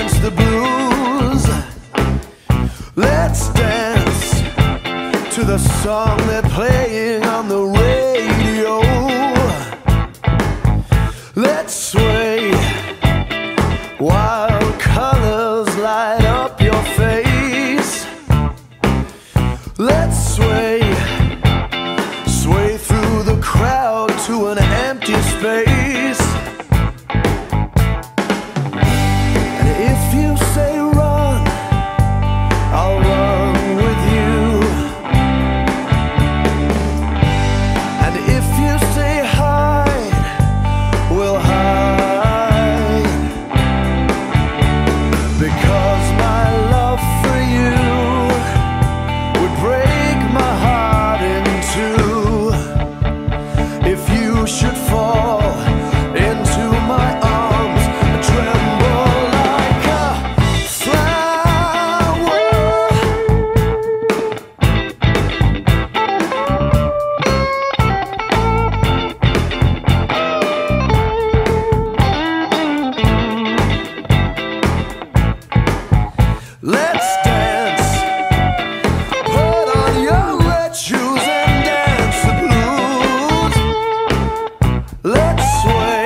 dance the blues. Let's dance to the song they're playing on the radio. Let's sway, wild colors light up your face. Let's sway, sway through the crowd to an empty space. And if you say run, I'll run with you. And if you say hide, we'll hide. Because my love for you would break my heart in two. If you should fall into my arms and tremble like a flower, let's dance. Put on your red shoes and dance the blues. Let's sway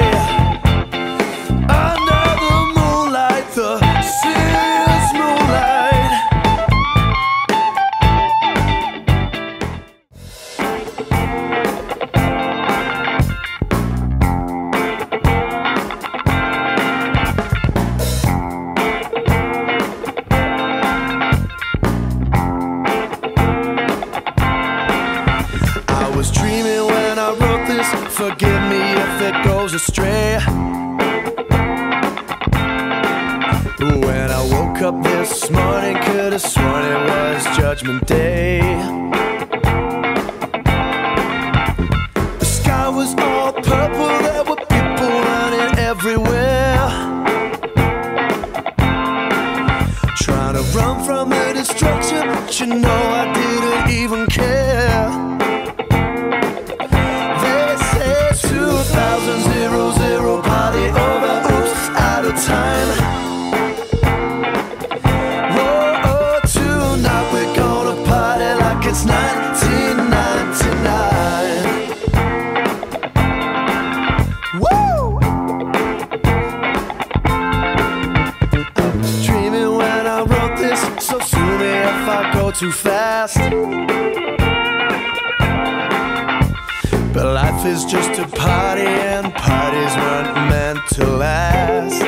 under the moonlight, the serious moonlight. I was dreaming when I wrote this. Forgive me if it goes astray. When I woke up this morning, could have sworn it was Judgment Day. The sky was all purple, there were people running everywhere, trying to run from the destruction, but you know I didn't even care. They say 2000 party over, oops, out of time. Whoa, tonight we're gonna party like it's 1999. Woo! I was dreaming when I wrote this, so sue me if I go too fast. But life is just a party, and parties weren't meant to last.